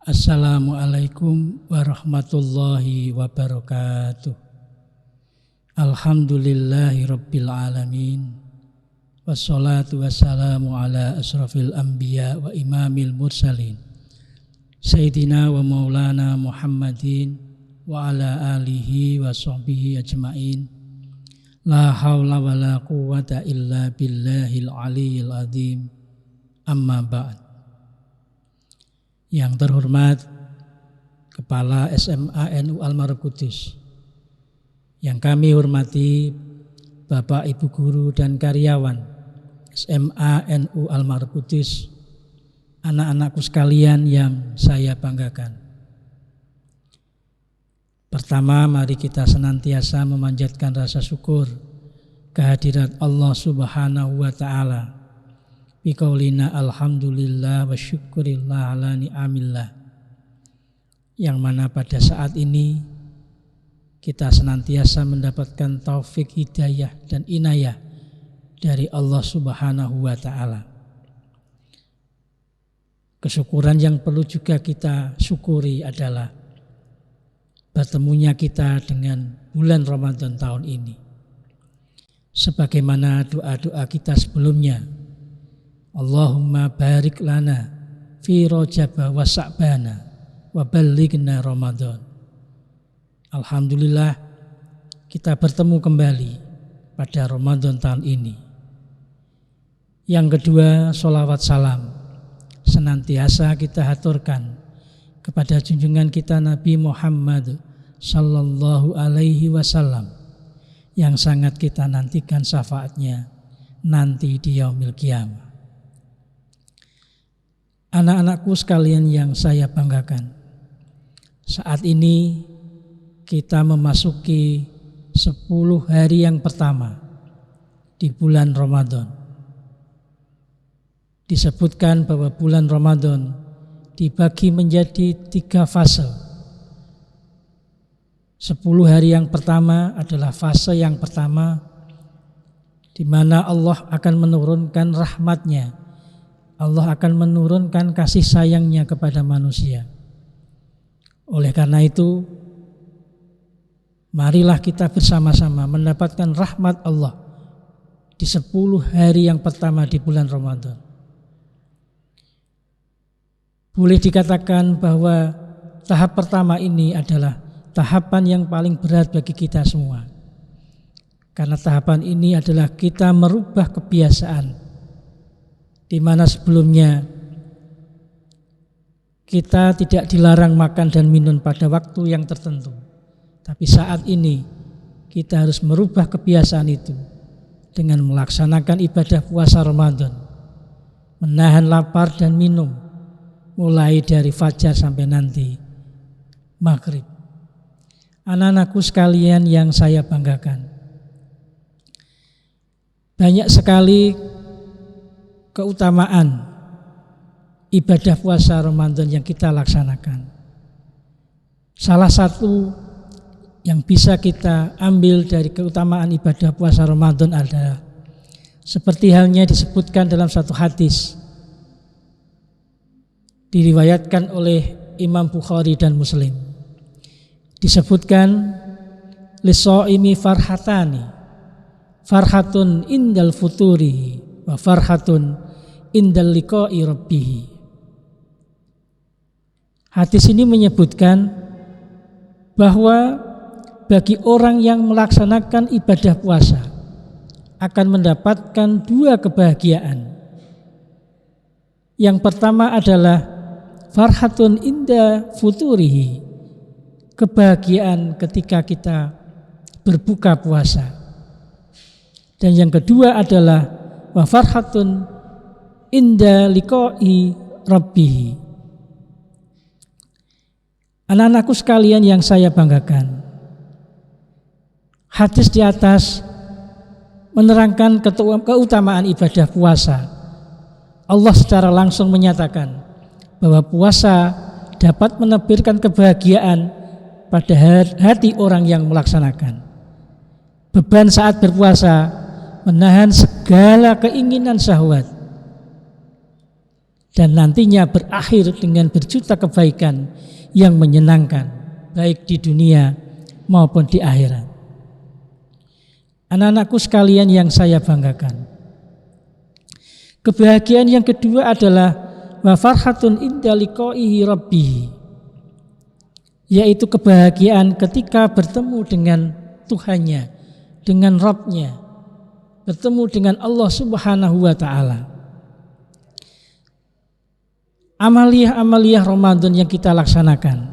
Assalamualaikum warahmatullahi wabarakatuh. Alhamdulillahi rabbil alamin. Wassalatu wassalamu ala asrafil anbiya wa imamil mursalin Sayyidina wa maulana Muhammadin wa ala alihi wa sahbihi ajma'in. La hawla wa la quwwata illa billahil aliyyil azim. Amma ba'd. Yang terhormat Kepala SMA NU Al-Marqudus, yang kami hormati Bapak Ibu Guru dan karyawan SMA NU Al-Marqudus, anak-anakku sekalian yang saya banggakan. Pertama, mari kita senantiasa memanjatkan rasa syukur kehadirat Allah Subhanahu wa Ta'ala. Biqaulina alhamdulillah wa syukurillah ala ni'amillah, yang mana pada saat ini kita senantiasa mendapatkan taufik, hidayah dan inayah dari Allah Subhanahu wa Ta'ala. Kesyukuran yang perlu juga kita syukuri adalah bertemunya kita dengan bulan Ramadan tahun ini. Sebagaimana doa-doa kita sebelumnya, Allahumma barik lana fi Rajab wa Sa'bana wa ballighna Ramadan. Alhamdulillah kita bertemu kembali pada Ramadan tahun ini. Yang kedua, sholawat salam senantiasa kita haturkan kepada junjungan kita Nabi Muhammad sallallahu alaihi wasallam, yang sangat kita nantikan syafaatnya nanti di yaumil qiyamah. Anak-anakku sekalian yang saya banggakan, saat ini kita memasuki 10 hari yang pertama di bulan Ramadan. Disebutkan bahwa bulan Ramadan dibagi menjadi 3 fase. 10 hari yang pertama adalah fase yang pertama, di mana Allah akan menurunkan rahmatnya. Allah akan menurunkan kasih sayangnya kepada manusia. Oleh karena itu, marilah kita bersama-sama mendapatkan rahmat Allah di 10 hari yang pertama di bulan Ramadan. Boleh dikatakan bahwa tahap pertama ini adalah tahapan yang paling berat bagi kita semua. Karena tahapan ini adalah kita merubah kebiasaan, di mana sebelumnya kita tidak dilarang makan dan minum pada waktu yang tertentu. Tapi saat ini kita harus merubah kebiasaan itu dengan melaksanakan ibadah puasa Ramadan, menahan lapar dan minum mulai dari fajar sampai nanti maghrib. Anak-anakku sekalian yang saya banggakan, banyak sekali keutamaan ibadah puasa Ramadan yang kita laksanakan. Salah satu yang bisa kita ambil dari keutamaan ibadah puasa Ramadan adalah seperti halnya disebutkan dalam satu hadis, diriwayatkan oleh Imam Bukhari dan Muslim. Disebutkan, lishaimi farhatani, farhatun indal futuri wa farhatun indal liqa'i rabbih. Hadis ini menyebutkan bahwa bagi orang yang melaksanakan ibadah puasa akan mendapatkan 2 kebahagiaan. Yang pertama adalah farhatun inda futurihi, kebahagiaan ketika kita berbuka puasa. Dan yang kedua adalah wa farhatun inda liqa'i rabbih. Anak-anakku sekalian yang saya banggakan, hadis di atas menerangkan keutamaan ibadah puasa. Allah secara langsung menyatakan bahwa puasa dapat menerbitkan kebahagiaan pada hati orang yang melaksanakan. Beban saat berpuasa menahan segala keinginan syahwat dan nantinya berakhir dengan berjuta kebaikan yang menyenangkan baik di dunia maupun di akhirat. Anak-anakku sekalian yang saya banggakan, kebahagiaan yang kedua adalah wa farhatun inda liqa'ihi rabbih, yaitu kebahagiaan ketika bertemu dengan Tuhannya, dengan Rabbnya, bertemu dengan Allah Subhanahu wa ta'ala. Amaliyah-amaliyah Ramadan yang kita laksanakan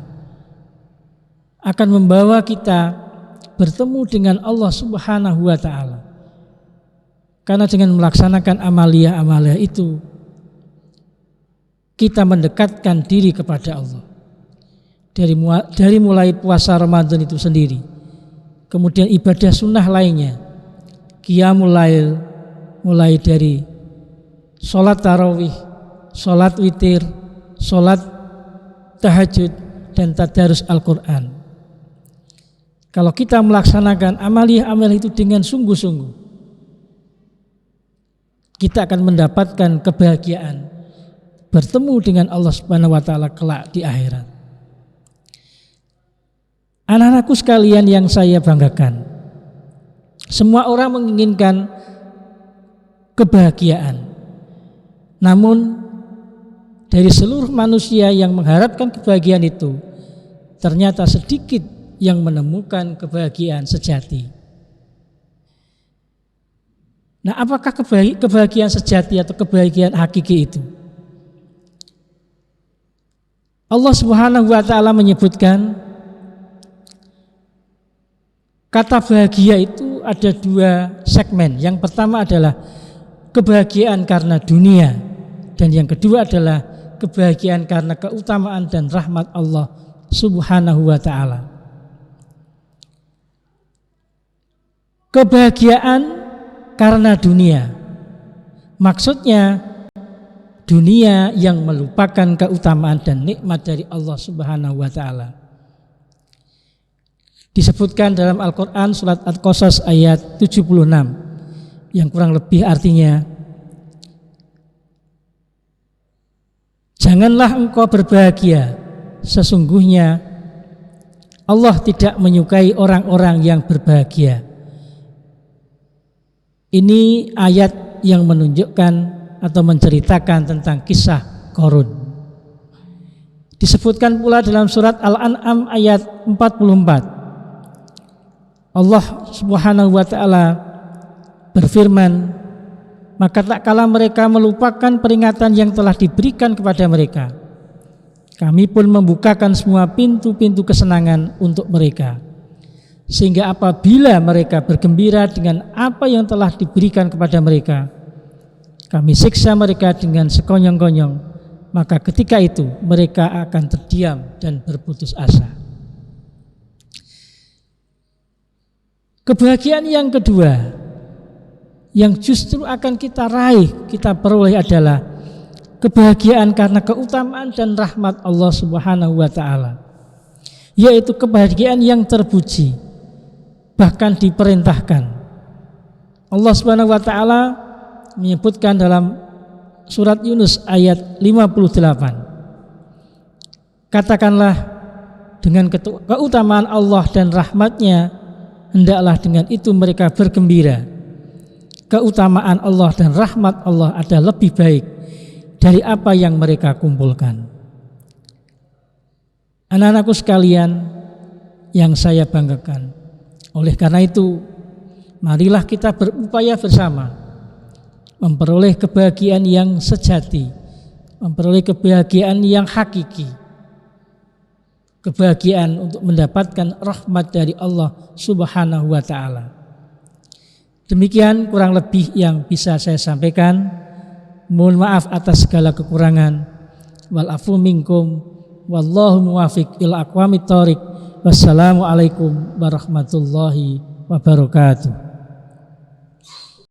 akan membawa kita bertemu dengan Allah Subhanahu wa ta'ala. Karena dengan melaksanakan amaliyah-amaliyah itu, kita mendekatkan diri kepada Allah. Dari mulai puasa Ramadan itu sendiri, kemudian ibadah sunnah lainnya, qiyamul lail, mulai dari sholat tarawih, sholat witir, sholat tahajud, dan tadarus Al-Quran. Kalau kita melaksanakan amaliyah-amaliyah itu dengan sungguh-sungguh, kita akan mendapatkan kebahagiaan bertemu dengan Allah Subhanahu wa ta'ala kelak di akhirat. Anak-anakku sekalian yang saya banggakan, semua orang menginginkan kebahagiaan. Namun dari seluruh manusia yang mengharapkan kebahagiaan itu, ternyata sedikit yang menemukan kebahagiaan sejati. Nah, apakah kebahagiaan sejati atau kebahagiaan hakiki itu? Allah Subhanahu wa ta'ala menyebutkan kata bahagia itu ada dua segmen. Yang pertama adalah kebahagiaan karena dunia, dan yang kedua adalah kebahagiaan karena keutamaan dan rahmat Allah Subhanahu wa ta'ala. Kebahagiaan karena dunia, maksudnya dunia yang melupakan keutamaan dan nikmat dari Allah Subhanahu wa ta'ala. Disebutkan dalam Al-Quran surat Al-Qasas ayat 76, yang kurang lebih artinya, janganlah engkau berbahagia, sesungguhnya Allah tidak menyukai orang-orang yang berbahagia. Ini ayat yang menunjukkan atau menceritakan tentang kisah Qarun. Disebutkan pula dalam surat Al-An'am ayat 44. Allah Subhanahu wa ta'ala berfirman, maka tak kala mereka melupakan peringatan yang telah diberikan kepada mereka, kami pun membukakan semua pintu-pintu kesenangan untuk mereka, sehingga apabila mereka bergembira dengan apa yang telah diberikan kepada mereka, kami siksa mereka dengan sekonyong-konyong, maka ketika itu mereka akan terdiam dan berputus asa. Kebahagiaan yang kedua yang justru akan kita raih, kita peroleh adalah kebahagiaan karena keutamaan dan rahmat Allah Subhanahu wa ta'ala, yaitu kebahagiaan yang terpuji, bahkan diperintahkan. Allah Subhanahu wa ta'ala menyebutkan dalam surat Yunus ayat 58, katakanlah dengan keutamaan Allah dan rahmatnya, hendaklah dengan itu mereka bergembira. Keutamaan Allah dan rahmat Allah adalah lebih baik dari apa yang mereka kumpulkan. Anak-anakku sekalian yang saya banggakan, oleh karena itu, marilah kita berupaya bersama memperoleh kebahagiaan yang sejati, memperoleh kebahagiaan yang hakiki, kebahagiaan untuk mendapatkan rahmat dari Allah Subhanahu wa ta'ala. Demikian kurang lebih yang bisa saya sampaikan. Mohon maaf atas segala kekurangan. Wal afu minkum, wallahu muwafiq ila aqwamit thoriq. Wassalamualaikum warahmatullahi wabarakatuh.